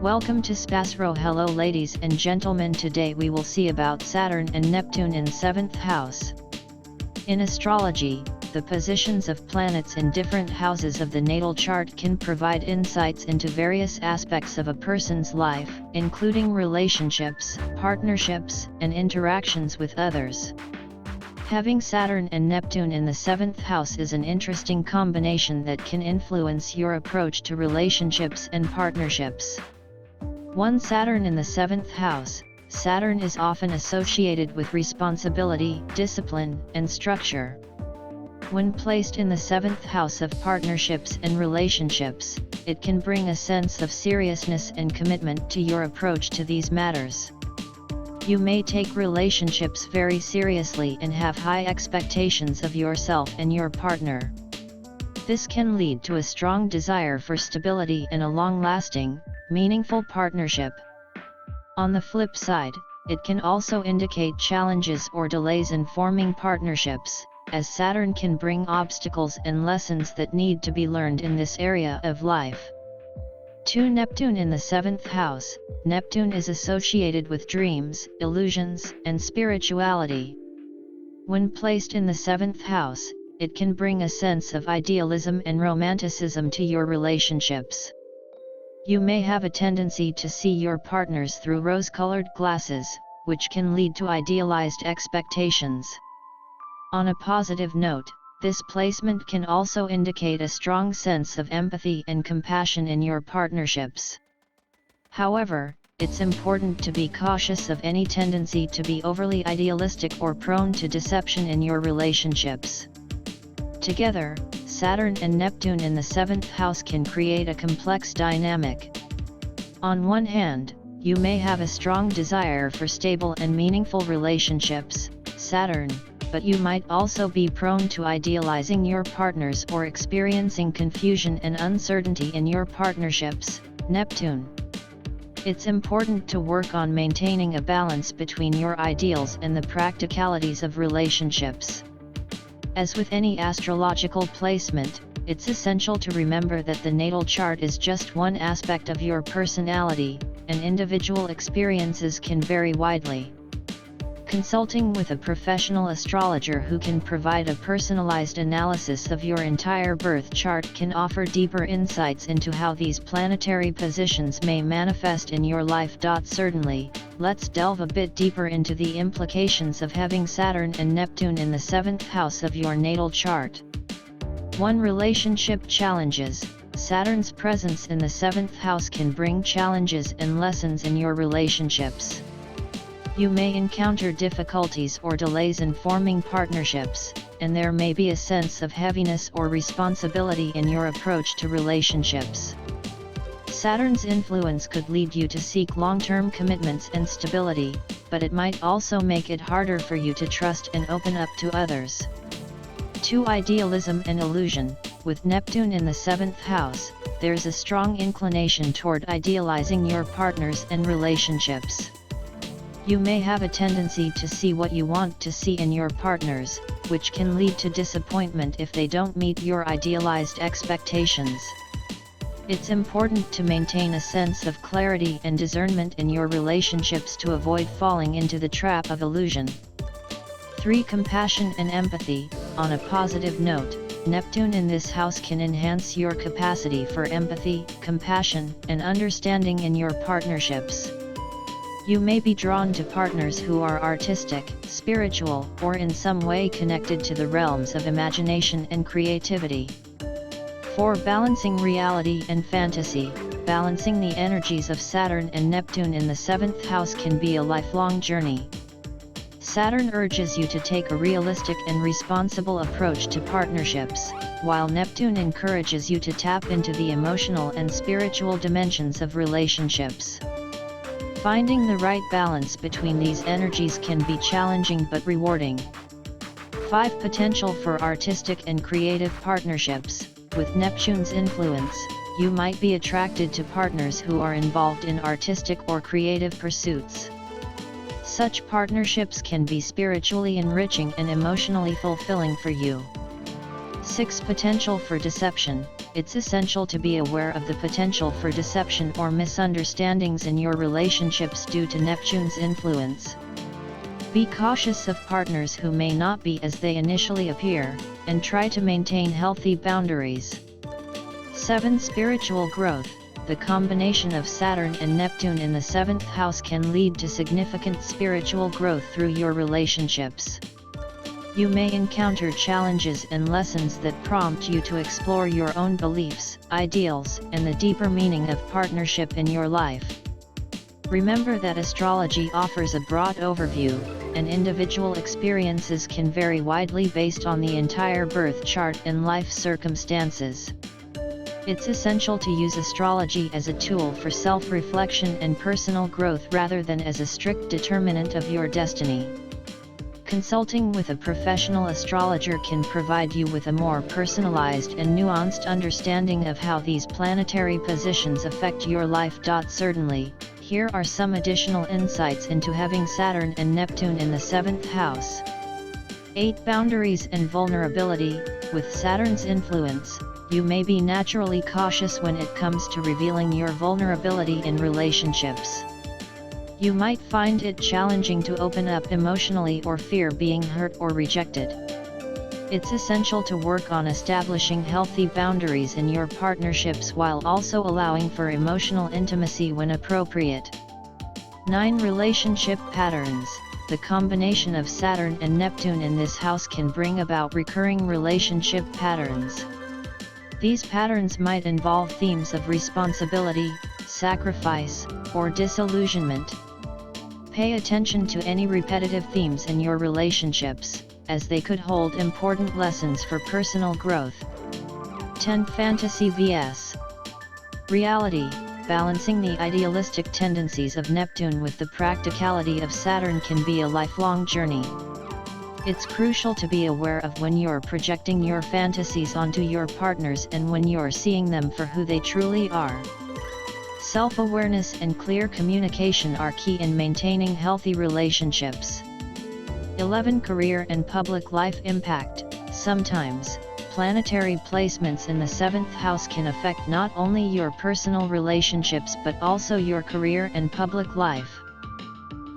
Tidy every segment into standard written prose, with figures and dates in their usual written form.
Welcome to SPASRO. Hello ladies and gentlemen, today we will see about Saturn and Neptune in 7th house. In astrology, the positions of planets in different houses of the natal chart can provide insights into various aspects of a person's life, including relationships, partnerships, and interactions with others. Having Saturn and Neptune in the 7th house is an interesting combination that can influence your approach to relationships and partnerships. Saturn in the 7th house. Saturn is often associated with responsibility, discipline, and structure. When placed in the 7th house of partnerships and relationships, it can bring a sense of seriousness and commitment to your approach to these matters. You may take relationships very seriously and have high expectations of yourself and your partner. This can lead to a strong desire for stability and a long-lasting, meaningful partnership. On the flip side, it can also indicate challenges or delays in forming partnerships, as Saturn can bring obstacles and lessons that need to be learned in this area of life. Neptune in the 7th house. Neptune is associated with dreams, illusions, and spirituality. When placed in the 7th house, it can bring a sense of idealism and romanticism to your relationships. You may have a tendency to see your partners through rose-colored glasses, which can lead to idealized expectations. On a positive note, this placement can also indicate a strong sense of empathy and compassion in your partnerships. However, it's important to be cautious of any tendency to be overly idealistic or prone to deception in your relationships. Together, Saturn and Neptune in the 7th house can create a complex dynamic. On one hand, you may have a strong desire for stable and meaningful relationships, Saturn, but you might also be prone to idealizing your partners or experiencing confusion and uncertainty in your partnerships, Neptune. It's important to work on maintaining a balance between your ideals and the practicalities of relationships. As with any astrological placement, it's essential to remember that the natal chart is just one aspect of your personality, and individual experiences can vary widely. Consulting with a professional astrologer who can provide a personalized analysis of your entire birth chart can offer deeper insights into how these planetary positions may manifest in your life. Certainly, let's delve a bit deeper into the implications of having Saturn and Neptune in the 7th house of your natal chart. 1. Relationship challenges. Saturn's presence in the 7th house can bring challenges and lessons in your relationships. You may encounter difficulties or delays in forming partnerships, and there may be a sense of heaviness or responsibility in your approach to relationships. Saturn's influence could lead you to seek long-term commitments and stability, but it might also make it harder for you to trust and open up to others. 2. Idealism and illusion. With Neptune in the 7th house, there's a strong inclination toward idealizing your partners and relationships. You may have a tendency to see what you want to see in your partners, which can lead to disappointment if they don't meet your idealized expectations. It's important to maintain a sense of clarity and discernment in your relationships to avoid falling into the trap of illusion. 3. Compassion and empathy. On a positive note, Neptune in this house can enhance your capacity for empathy, compassion, and understanding in your partnerships. You may be drawn to partners who are artistic, spiritual, or in some way connected to the realms of imagination and creativity. 4. Balancing reality and fantasy. Balancing the energies of Saturn and Neptune in the 7th house can be a lifelong journey. Saturn urges you to take a realistic and responsible approach to partnerships, while Neptune encourages you to tap into the emotional and spiritual dimensions of relationships. Finding the right balance between these energies can be challenging but rewarding. 5. Potential for artistic and creative partnerships. With Neptune's influence, you might be attracted to partners who are involved in artistic or creative pursuits. Such partnerships can be spiritually enriching and emotionally fulfilling for you. 6. Potential for deception. it's essential to be aware of the potential for deception or misunderstandings in your relationships due to Neptune's influence. Be cautious of partners who may not be as they initially appear, and try to maintain healthy boundaries. 7. Spiritual growth. The combination of Saturn and Neptune in the 7th house can lead to significant spiritual growth through your relationships. You may encounter challenges and lessons that prompt you to explore your own beliefs, ideals, and the deeper meaning of partnership in your life. Remember that astrology offers a broad overview, and individual experiences can vary widely based on the entire birth chart and life circumstances. It's essential to use astrology as a tool for self-reflection and personal growth rather than as a strict determinant of your destiny. Consulting with a professional astrologer can provide you with a more personalized and nuanced understanding of how these planetary positions affect your life. Certainly, here are some additional insights into having Saturn and Neptune in the 7th house. 8. Boundaries and vulnerability. With Saturn's influence, you may be naturally cautious when it comes to revealing your vulnerability in relationships. You might find it challenging to open up emotionally or fear being hurt or rejected. It's essential to work on establishing healthy boundaries in your partnerships while also allowing for emotional intimacy when appropriate. 9. Relationship patterns. The combination of Saturn and Neptune in this house can bring about recurring relationship patterns. These patterns might involve themes of responsibility, sacrifice, or disillusionment. Pay attention to any repetitive themes in your relationships, as they could hold important lessons for personal growth. 10. Fantasy vs. reality. Balancing the idealistic tendencies of Neptune with the practicality of Saturn can be a lifelong journey. It's crucial to be aware of when you're projecting your fantasies onto your partners and when you're seeing them for who they truly are. Self-awareness and clear communication are key in maintaining healthy relationships. 11. Career and public life impact. Sometimes, planetary placements in the 7th house can affect not only your personal relationships but also your career and public life.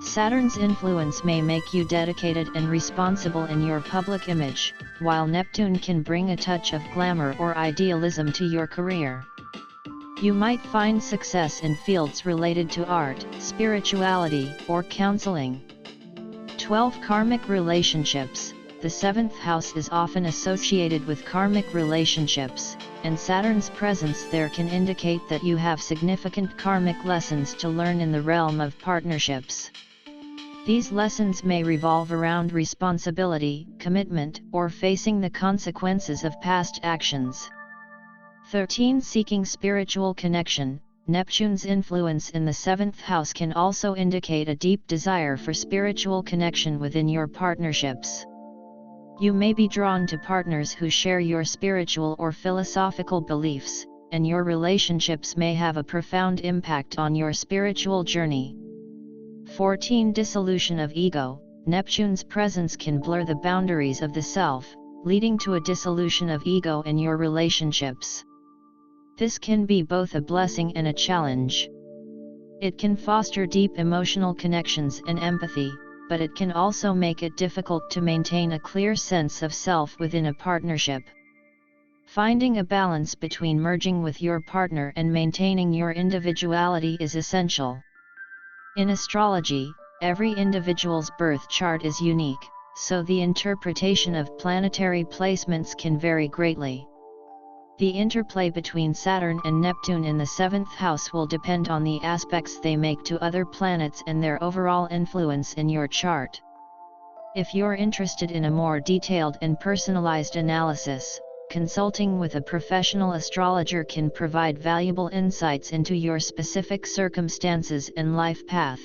Saturn's influence may make you dedicated and responsible in your public image, while Neptune can bring a touch of glamour or idealism to your career. You might find success in fields related to art, spirituality, or counseling. 12. Karmic relationships. The 7th house is often associated with karmic relationships, and Saturn's presence there can indicate that you have significant karmic lessons to learn in the realm of partnerships. These lessons may revolve around responsibility, commitment, or facing the consequences of past actions. 13. Seeking spiritual connection. Neptune's influence in the 7th house can also indicate a deep desire for spiritual connection within your partnerships. You may be drawn to partners who share your spiritual or philosophical beliefs, and your relationships may have a profound impact on your spiritual journey. 14. Dissolution of ego. Neptune's presence can blur the boundaries of the self, leading to a dissolution of ego in your relationships. This can be both a blessing and a challenge. It can foster deep emotional connections and empathy, but it can also make it difficult to maintain a clear sense of self within a partnership. Finding a balance between merging with your partner and maintaining your individuality is essential. In astrology, every individual's birth chart is unique, so the interpretation of planetary placements can vary greatly. The interplay between Saturn and Neptune in the 7th house will depend on the aspects they make to other planets and their overall influence in your chart. If you're interested in a more detailed and personalized analysis, consulting with a professional astrologer can provide valuable insights into your specific circumstances and life path.